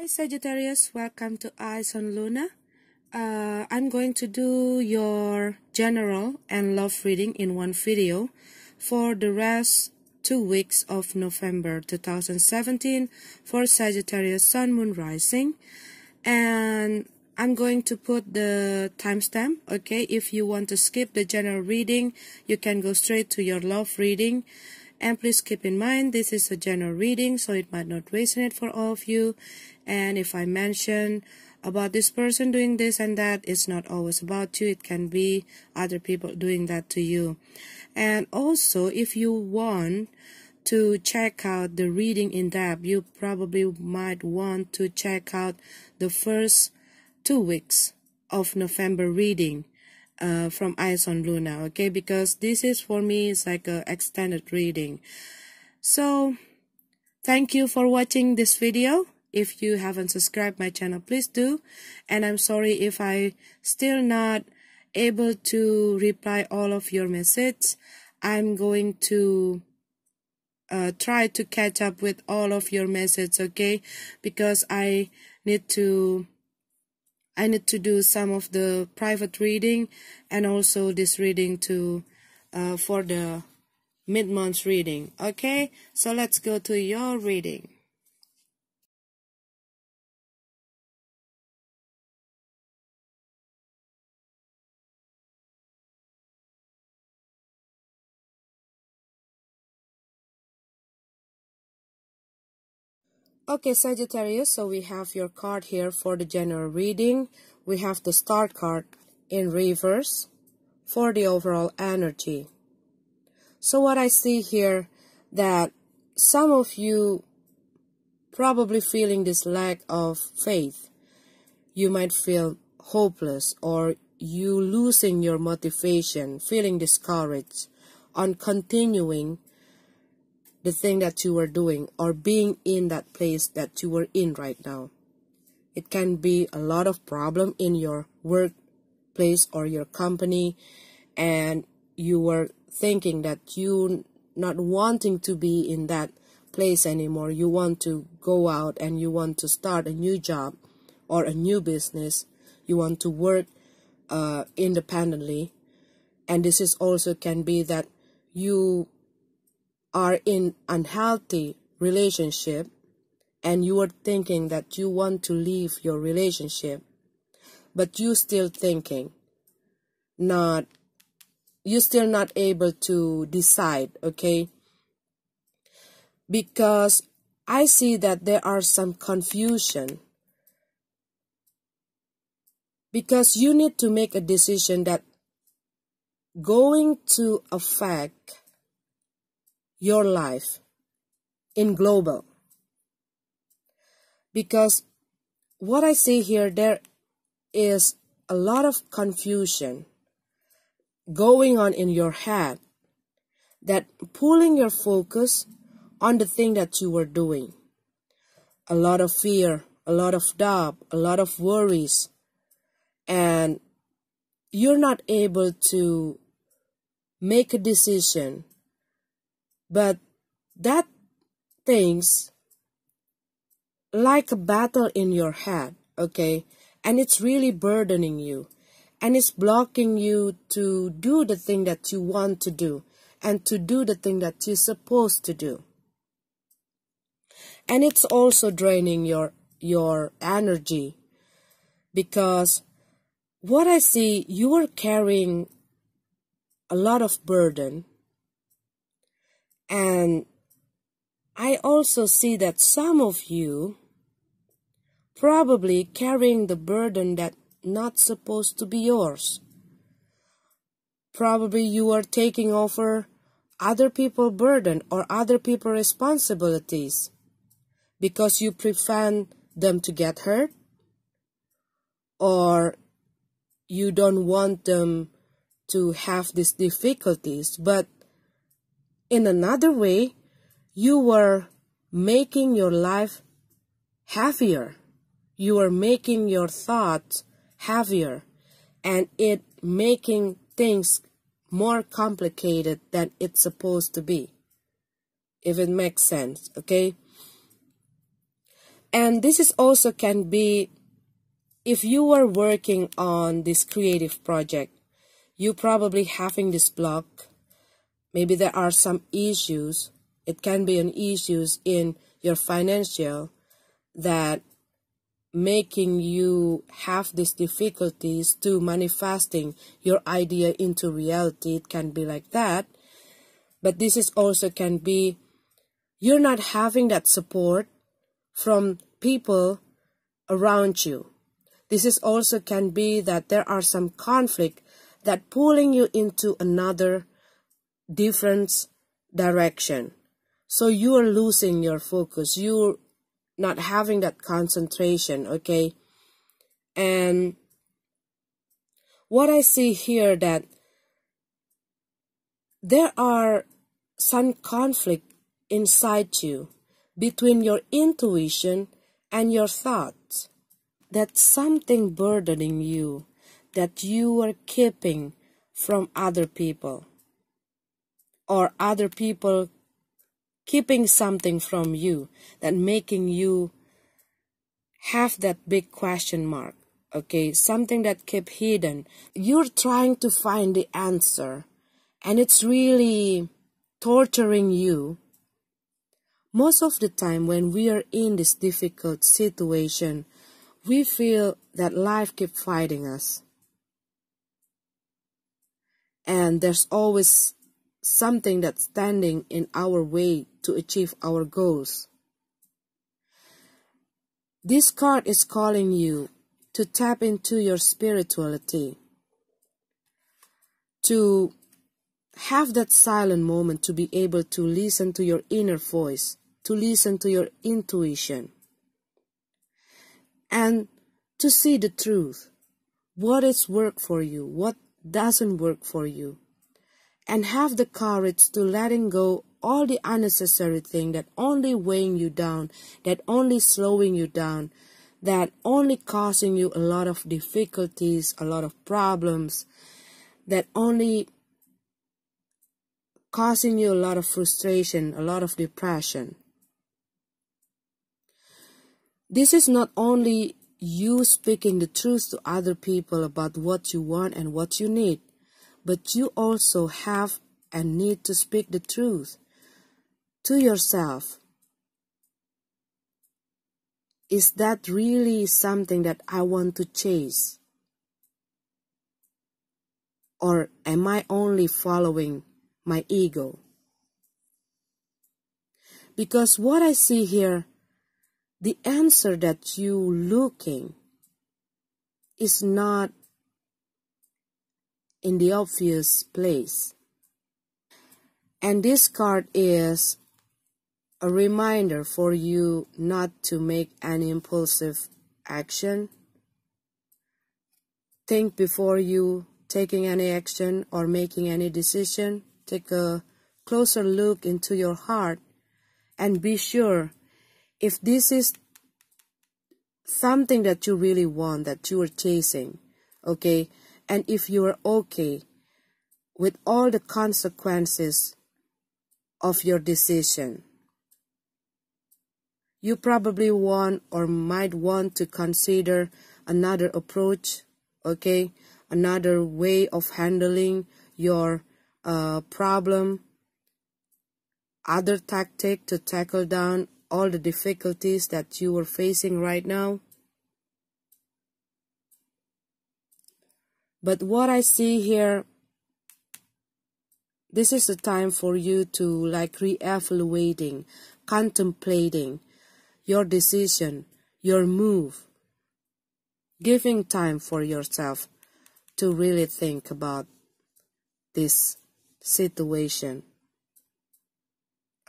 Sagittarius, welcome to Eyes on Luna. I'm going to do your general and love reading in one video for the rest 2 weeks of November 2017 for Sagittarius Sun, Moon, Rising. And I'm going to put the timestamp, okay? If you want to skip the general reading, you can go straight to your love reading. And please keep in mind, this is a general reading, so it might not resonate for all of you. And if I mention about this person doing this and that, it's not always about you. It can be other people doing that to you. And also, if you want to check out the reading in depth, you probably might want to check out the first 2 weeks of November reading from Eyes on Luna, okay? Because this is, for me, it's like a extended reading. So thank you for watching this video. If you haven't subscribed my channel, please do. And I'm sorry if I still not able to reply all of your messages. I'm going to try to catch up with all of your messages, okay? Because I need to do some of the private reading and also this reading to for the mid-month reading. Okay, so let's go to your reading. Okay, Sagittarius, so we have your card here for the general reading. We have the Star card in reverse for the overall energy. So what I see here, that some of you probably feeling this lack of faith. You might feel hopeless, or you losing your motivation, feeling discouraged on continuing the thing that you were doing or being in that place that you were in right now. It can be a lot of problem in your workplace or your company, and you were thinking that you not wanting to be in that place anymore. You want to go out and you want to start a new job or a new business. You want to work independently. And this is also can be that you are in unhealthy relationship and you are thinking that you want to leave your relationship, but you still thinking you're still not able to decide, okay? Because I see that there are some confusion, because you need to make a decision that going to affect your life in global. Because what I see here, there is a lot of confusion going on in your head that pulling your focus on the thing that you were doing. A lot of fear, a lot of doubt, a lot of worries, and you're not able to make a decision. But that thing's like a battle in your head, okay? And it's really burdening you. And it's blocking you to do the thing that you want to do and to do the thing that you're supposed to do. And it's also draining your energy, because what I see, you are carrying a lot of burden. And I also see that some of you probably carrying the burden that not supposed to be yours. Probably you are taking over other people's burden or other people's responsibilities because you prevent them to get hurt, or you don't want them to have these difficulties. But in another way, you were making your life heavier. You are making your thoughts heavier, and it making things more complicated than it's supposed to be, if it makes sense, okay? And this is also can be, if you are working on this creative project, you probably having this block. Maybe there are some issues. It can be an issues in your financial that making you have these difficulties to manifesting your idea into reality. It can be like that. But this is also can be you're not having that support from people around you. This is also can be that there are some conflict that pulling you into another different direction. So you are losing your focus. You're not having that concentration, okay? And what I see here that there are some conflict inside you between your intuition and your thoughts. That's something burdening you that you are keeping from other people, or other people keeping something from you that making you have that big question mark, okay? Something that kept hidden. You're trying to find the answer and it's really torturing you. Most of the time when we are in this difficult situation, we feel that life keeps fighting us. And there's always something that's standing in our way to achieve our goals. This card is calling you to tap into your spirituality, to have that silent moment to be able to listen to your inner voice, to listen to your intuition, and to see the truth. What is work for you, what doesn't work for you, and have the courage to letting go all the unnecessary thing that only weighing you down, that only slowing you down, that only causing you a lot of difficulties, a lot of problems, that only causing you a lot of frustration, a lot of depression. This is not only you speaking the truth to other people about what you want and what you need, but you also have and need to speak the truth to yourself. Is that really something that I want to chase? Or am I only following my ego? Because what I see here, the answer that you're looking is not in the obvious place. And this card is a reminder for you not to make any impulsive action. Think before you taking any action or making any decision. Take a closer look into your heart and be sure if this is something that you really want, that you are chasing, okay? And if you are okay with all the consequences of your decision. You probably want or might want to consider another approach, okay? Another way of handling your problem, other tactic to tackle down all the difficulties that you are facing right now. But what I see here, this is the time for you to like re-evaluating, contemplating your decision, your move, giving time for yourself to really think about this situation.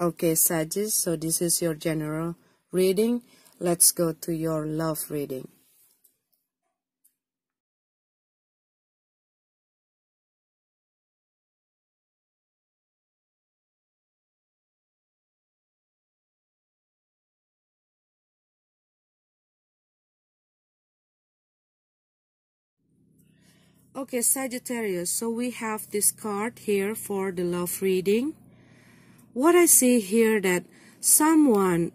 Okay, Sagittarius, so this is your general reading. Let's go to your love reading. Okay, Sagittarius, so we have this card here for the love reading. What I see here that someone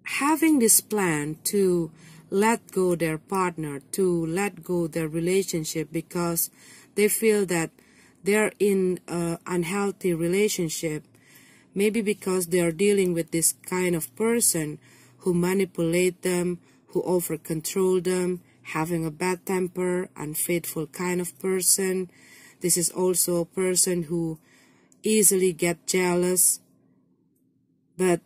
having this plan to let go their partner, to let go their relationship, because they feel that they're in an unhealthy relationship. Maybe because they are dealing with this kind of person who manipulate them, who over control them, having a bad temper, unfaithful kind of person. This is also a person who easily get jealous. But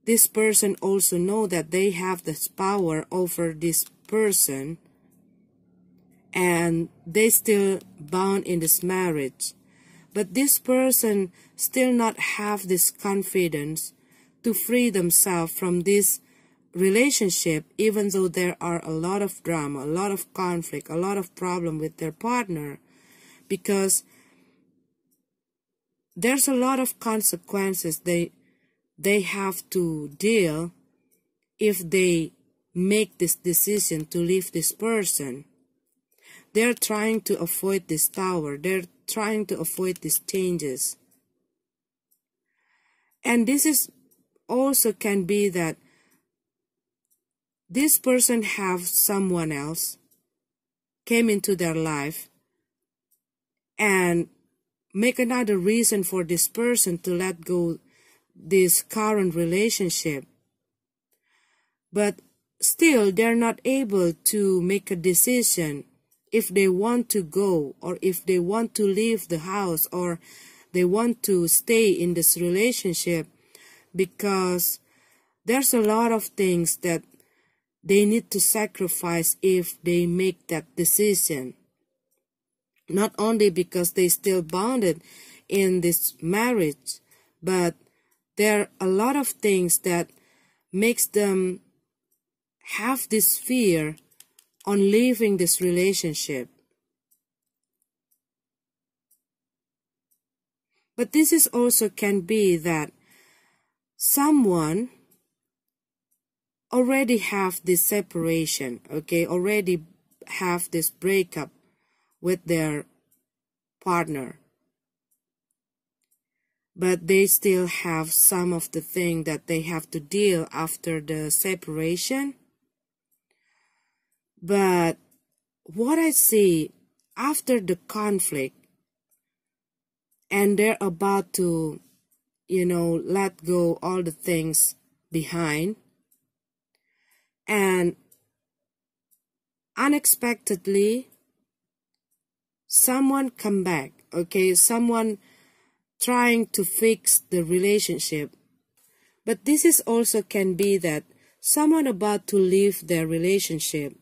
this person also know that they have this power over this person, and they still bound in this marriage. But this person still not have this confidence to free themselves from this relationship, even though there are a lot of drama, a lot of conflict, a lot of problem with their partner, because there's a lot of consequences they have to deal if they make this decision to leave this person. They're trying to avoid this tower. They're trying to avoid these changes. And this is also can be that this person have someone else came into their life and make another reason for this person to let go this current relationship. But still they're not able to make a decision if they want to go, or if they want to leave the house, or they want to stay in this relationship, because there's a lot of things that they need to sacrifice if they make that decision. Not only because they still bounded in this marriage, but there are a lot of things that makes them have this fear on leaving this relationship. But this is also can be that someone already have this separation, okay, already have this breakup with their partner, but they still have some of the thing that they have to deal after the separation. But what I see after the conflict, and they're about to, let go all the things behind, and unexpectedly someone come back, okay, someone trying to fix the relationship. But this is also can be that someone about to leave their relationship,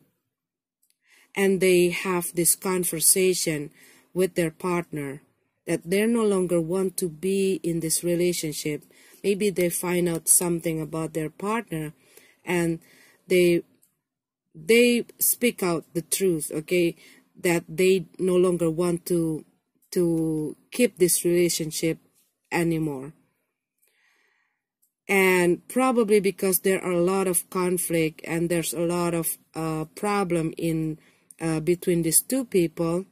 and they have this conversation with their partner that they no longer want to be in this relationship. Maybe they find out something about their partner, and they speak out the truth, okay, that they no longer want to keep this relationship anymore. And probably because there are a lot of conflict and there's a lot of problem in between these two people,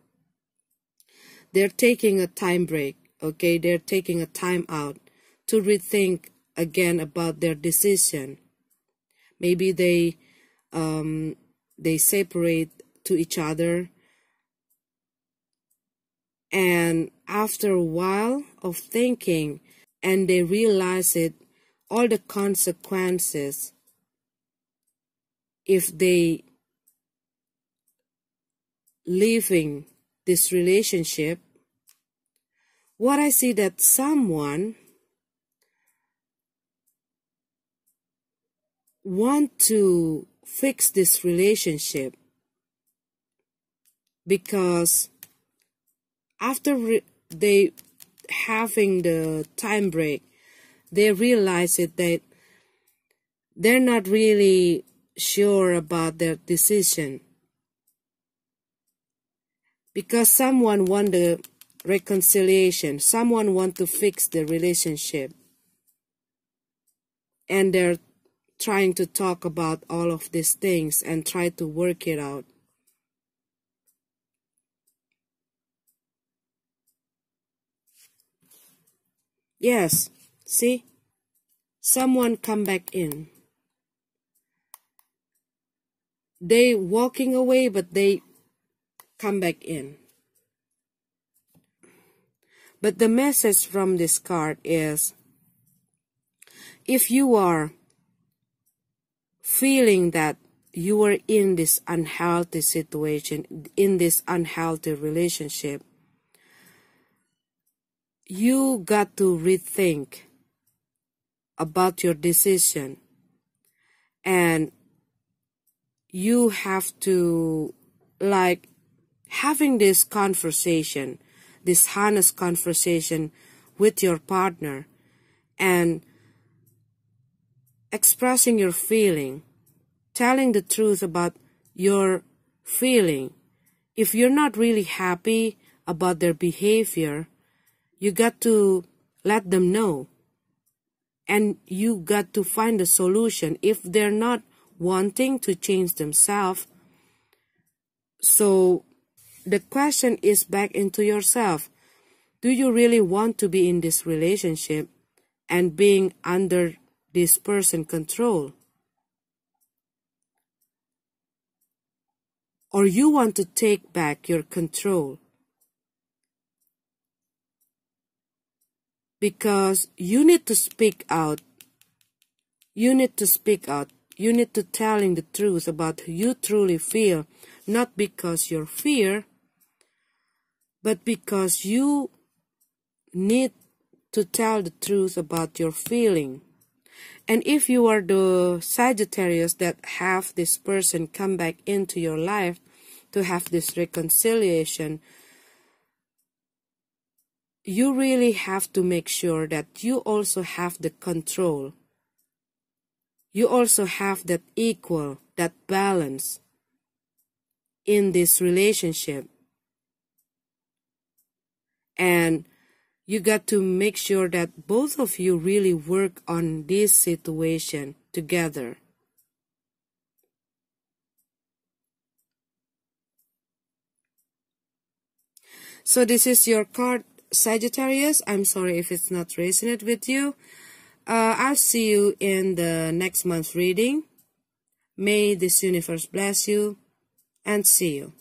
they're taking a time break, okay, they're taking a time out to rethink again about their decision. Maybe they separate to each other, and after a while of thinking, and they realize it, all the consequences if they leaving this relationship. What I see that someone want to fix this relationship, because after they having the time break, they realize it that they're not really sure about their decision, because someone want the reconciliation, someone want to fix the relationship, and they're trying to talk about all of these things and try to work it out. Yes, see, someone come back in. they walking away, but they come back in. But the message from this card is, if you are feeling that you are in this unhealthy situation, in this unhealthy relationship, you got to rethink about your decision, and you have to, like, having this conversation, this honest conversation with your partner, and expressing your feeling, telling the truth about your feeling. If you're not really happy about their behavior, you got to let them know, and you got to find a solution. If they're not wanting to change themselves, so the question is back into yourself. Do you really want to be in this relationship and being under this person's control? Or you want to take back your control? Because you need to speak out. You need to speak out. You need to telling the truth about who you truly feel. Not because you're fear, but because you need to tell the truth about your feeling. And if you are the Sagittarius that have this person come back into your life to have this reconciliation, you really have to make sure that you also have the control. You also have that equal, that balance in this relationship. And you got to make sure that both of you really work on this situation together. So this is your card, Sagittarius. I'm sorry if it's not resonant with you. I'll see you in the next month's reading. May this universe bless you, and see you.